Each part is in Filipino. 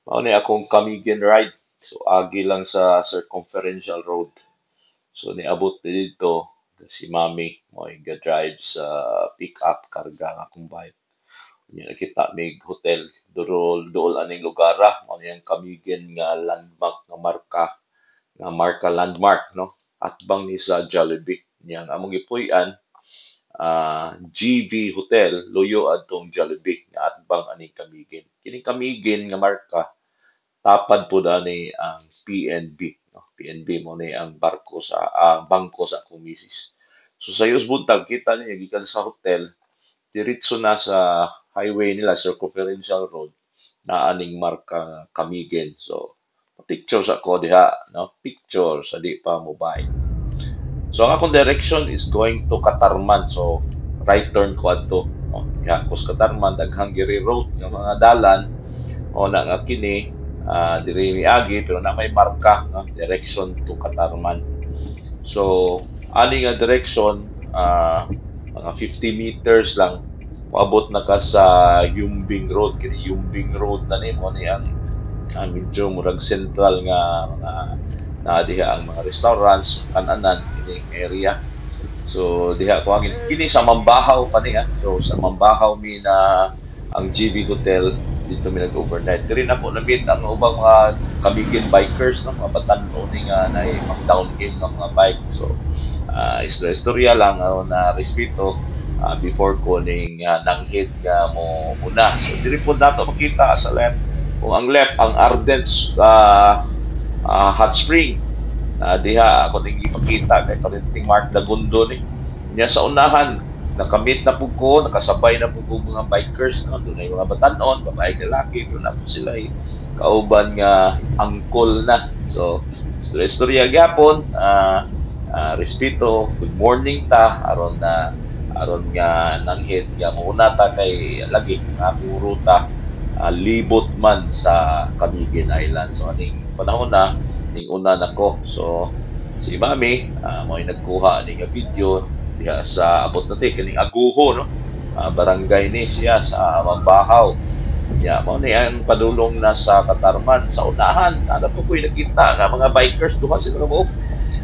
Mao ni akong Camigan ride. So agi lang sa circumferential road. So niabot na dito si Mami mo ga-drive sa pick-up karga nga akong bike. Nya nakita mig hotel durol dool aning lugar mao niyang Camigan nga landmark nga marka landmark no. Atbang ni sa Jollibee niyang among gipuy-an GV Hotel luyo adtong Jollibee nga atbang aning Camigan. Kining Camigan nga marka tapad po ni ang PNB. No? PNB mo ni ang barko sa bangko sa akong misis. So sa yus buntag kita niya gikan sa hotel diretso na sa highway nila circumferential road na aning marka Camigan. So picture sa ko diha no picture sa di pa mobile. So ang akong direction is going to Katarman. So right turn ko adto. No? Diha ko sa Katarman daghang giri road nga mga dalan o na nga kini diri miagi pero na may marka no? Direction to Katarman. So ani nga direction mga 50 meters lang paabot na ka sa Yumbing Road. Kini Yumbing Road na ni mo ni ang medyo murag central nga mga na diha ang mga restaurants kananan kini area. So diha ko ang kini sa Mambahaw pa niya. So sa Mambahaw mi na ang GB Hotel dito mi nag-overnight. Diri na po na-meet ang ubang mga Camigan bikers no, mga batan-o ni nga na mag-downhill ng mga bike. So istorya lang na respeto before ko ning nanghid nga mo muna. So diri po dato makita sa left. Kung ang left ang Ardents hot spring. Diha ako ning ipakita kay Karinting Mark Dagundo ni. Nya sa unahan nakamit na po ko, nakasabay na po ko mga bikers, no? Doon ay mga batanon, babae lalaki, doon na po sila kauban nga angkol na. So, istorya gyapon, respeto, good morning ta, aron nga nanghid nga muna ta kay lagi nga ruta libot man sa Camigan Island. So, aning panahon na, aning una nako. So, si Mami, mo nagkuha aning video diha sa abot na kining Aguho no barangay ni siya sa Mambahaw ya mo ni ang padulong na sa Katarman sa unahan ana po ko'y nakita nga mga bikers duha sila mo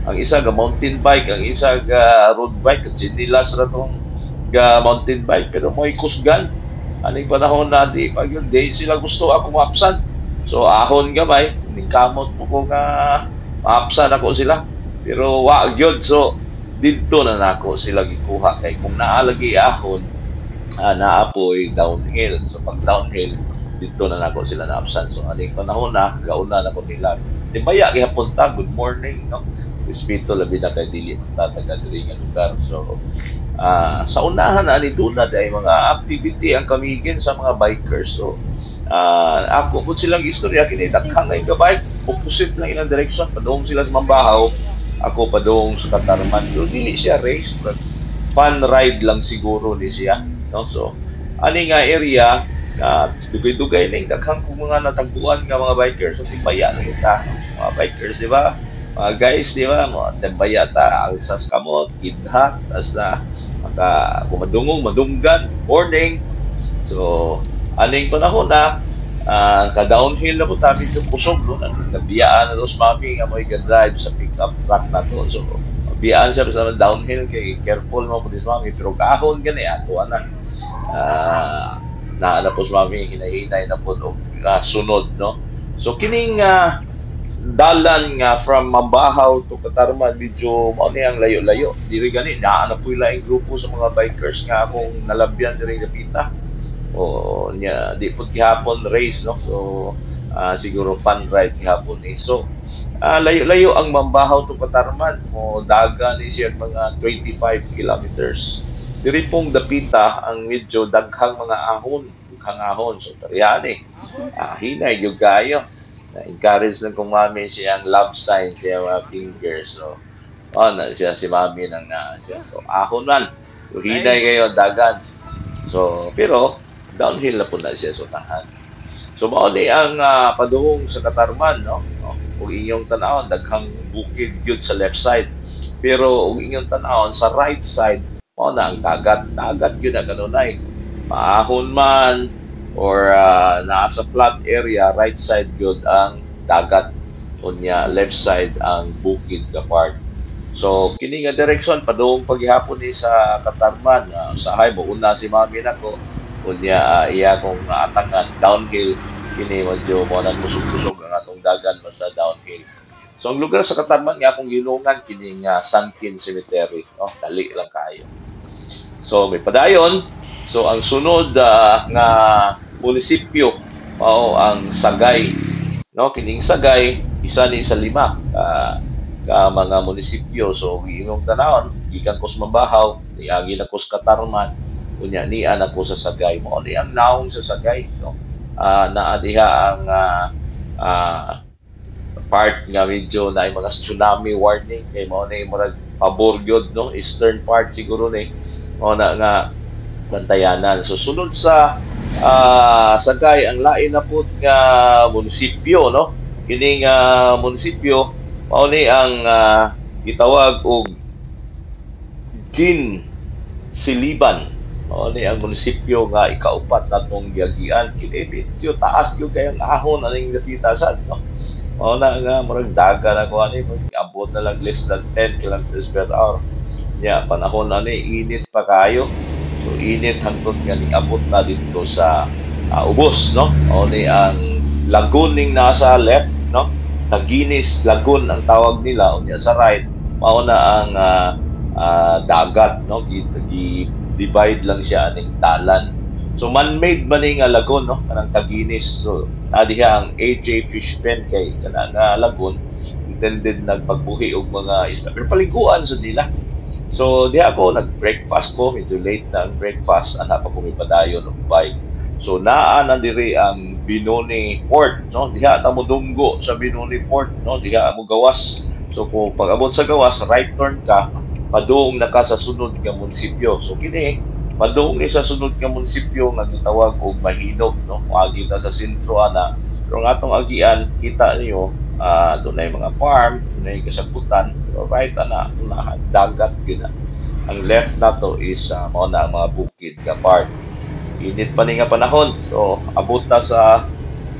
ang isa ga mountain bike ang isa ga road bike at sinilas ra tong ga mountain bike pero mo'y kusgan aning panahon na di pag yun di sila gusto ako maapsan so ahon gamay ning kamot po ko nga maapsan ako sila pero wa gyud so dito na nako sila gikuha kay kung naalagi ahon naapoy downhill so pag downhill dito na nako sila naapsan so aning panahon na gauna na ko nila timbaya gihapon ta good morning no respeto labi na kay dili ta taga diri nga lugar so sa unahan ani duna day mga activity ang Camigan sa mga bikers so ako po silang istorya kini daghang nga bike opposite lang ilang direction padung sila sa Mambahaw ako pa doong sa Katarman. So, dili siya race, but fun ride lang siguro ni siya. No? So, ani nga area, dugay-dugay na yung daghang kung mga natagpuan nga mga bikers. So, timbaya na kita. Mga bikers, di ba? Mga guys, di ba? Mga timbaya ta, alsas kamot, kidhat, basta kumadungong, madunggan, morning. So, aning panahon na, ka-downhill na po tabi sa kusog no? Nabiyaan na dos mami nga mo i-drive sa pick-up truck na to so biyaan siya sa downhill kay careful mo po dis mami pero kahon gani ato anan na po sa mami hinahinay na po sunod no so kining dalan nga from Mambahaw to Katarman medyo mo ni ang layo-layo diri gani na po laing grupo sa mga bikers nga akong nalabyan diri Lapita o nya di po gihapon race no so siguro fun ride gihapon so layo-layo ang Mambahaw to Katarman mo daga ni siya mga 25 kilometers diri pong Dapita ang medyo daghang mga ahon so taryani hinay gyud kayo na-encourage lang kung mami siyang love sign siya mga fingers so na siya si mami nang siya so ahon man so hinay kayo dagan so pero downhill na po na siya so tahan. So mao ni ang padung sa Katarman no. Kung inyong tan-awon daghang bukid gyud sa left side. Pero kung inyong tan-awon sa right side mao na ang dagat gyud ang kanunay. Maahon man or naa sa flat area, right side gyud ang dagat, unya left side ang bukid nga part. So kini nga direksyon padung paghihapon ni sa Katarman, usahay mo una si mami nako, unya iya kong atangan downhill, kini medyo mo nang kusog-kusog ang atong dagan basta downhill. So ang lugar sa Katarman nga akong ginungan kini nga Sankin Cemetery, no? Dali lang kayo. So may padayon. So ang sunod nga munisipyo mao ang Sagay, no? Kining Sagay isa ni sa lima ka mga munisipyo. So giingong tanawon gikan ko sa Mambahaw, niagi na ko sa Katarman, unya niya na ko sa Sagay. Mao ni ang naong sa Sagay, no? Naa diha ang part nga medyo na mga tsunami warning kay mao ni murag pabor gyud, no? Eastern part siguro ni mao na nga bantayanan. So sunod sa Sagay ang lain na pud nga munisipyo, no? Kining munisipyo mao ni ang gitawag og Siliban. Mao ni ang munisipyo nga ikaupat natong giagian. Kini medyo taas gyud kay ang ahon aning napitasan, no? Mao na nga murag daga na ko ani, abot na lang less than 10 kilometers per hour. Ya, panahon ani init pa kayo. So init hangtod nga abot na dito sa ubos, no? O ni ang lagoon ning nasa left, no? Taginis Lagoon ang tawag nila, unya sa right mao na ang dagat, no? Divide lang siya aning dalan. So man-made man nga lagoon, no? Kanang Taginis. So diha ang AJ Fish Pen kay kana nga lagoon intended nagpagbuhi og mga isda pero paliguan sa nila. So di ako nag-breakfast ko, medyo late na ang breakfast, ana pa ko may padayon og bike. So naa na diri ang Binoni Port, no? Diha ta mo dunggo sa Binoni Port, no? Diha mo gawas. So kung pag-abot sa gawas, right turn ka, padung na ka sa sunod nga munisipyo. So kini padung ni sa sunod nga munisipyo nga gitawag og Mahinog, no? Agi ta sa sentro ana. Pero nga atong agian, kita niyo doon ay mga farm, doon ay kasabutan, pero right na dagat yun na. Ang left na to is mao na ang mga bukid nga part. Init pa ni nga panahon, so abot na sa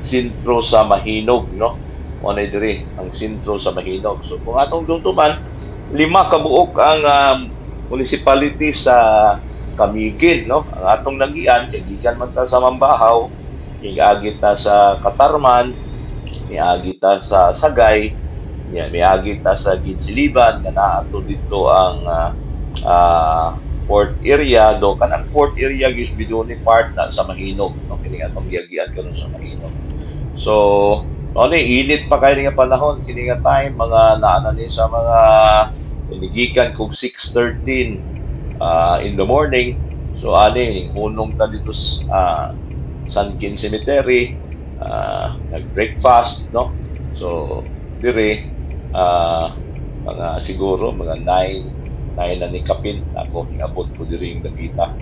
sentro sa Mahinog, no? Mao na diri ang sentro sa Mahinog. So kung atong dumduman, 5 kabuok ang municipality sa Camiguin, no? Ang atong nagian, gikan man ta sa Mambahaw, giagit ta sa Katarman, miagi ta sa Sagay, miagi ta sa Ginsiliban, nga naato dito ang port area do kanang port area gis Binoni part na sa Mahinog, no? Kini atong giagian karon sa Mahinog. So init pa kay nga panahon kini nga time, mga naana ni sa mga inigikan kog 6:13 in the morning. So hunong ta dito sa Sankin Cemetery, nag-breakfast, no? So dire mga siguro mga 9 na ni kapin ako niabot ko diri ang nakita.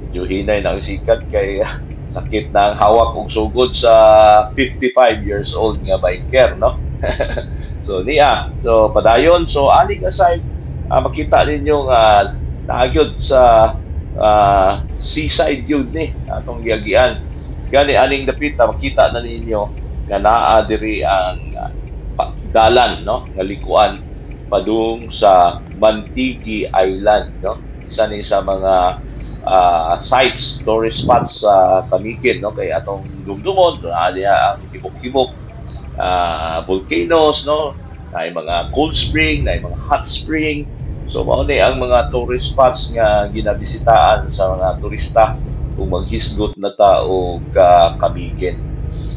Medyo hinay na ang sikat kay sakit na ang hawak og sugod sa 55 years old nga biker, no? So so padayon, so aning aside makita ninyo nga nagyod sa seaside yun ni atong giagian. Gani aning dapita makita na ninyo nga naa diri ang dalan, no? Nga likuan padung sa Mantigi Island, no? Isa ni sa mga sites, tourist spots sa Camiguin, no? Kay atong dumdumon diha ang hibok-hibok volcanoes, no? Naay mga cold spring, naay mga hot spring. So mao ni ang mga tourist spots nga ginabisitaan sa mga turista kung maghisgot na ta og Camiguin.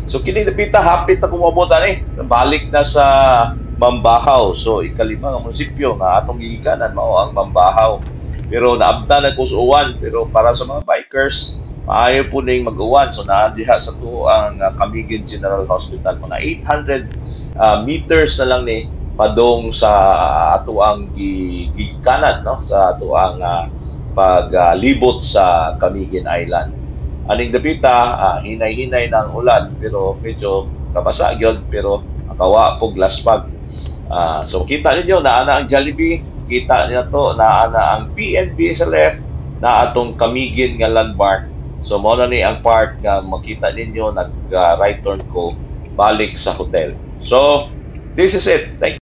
So kini napita hapit na kumabot ani, balik na sa Mambahaw. So ikalima nga munisipyo nga atong gigikanan mao ang Mambahaw. Pero naabtan na ko sa uwan, pero para sa mga bikers maayo po ning mag-uwan. So naa diha sa tuo ang Camiguin General Hospital, mga 800 meters na lang ni padong sa ato ang gigikanan, no? Sa ato ang paglibot sa Camiguin Island. Aning dapita hinay-hinay na ang ulan pero medyo kabasa gyud, pero akawa pog laspag. So kita ninyo naana ang Jollibee, kita niyo to naana ang PNB sa left, na atong Camiguin nga landmark, So mao na ni ang part nga makita ninyo nag right turn ko balik sa hotel. So this is it. Thank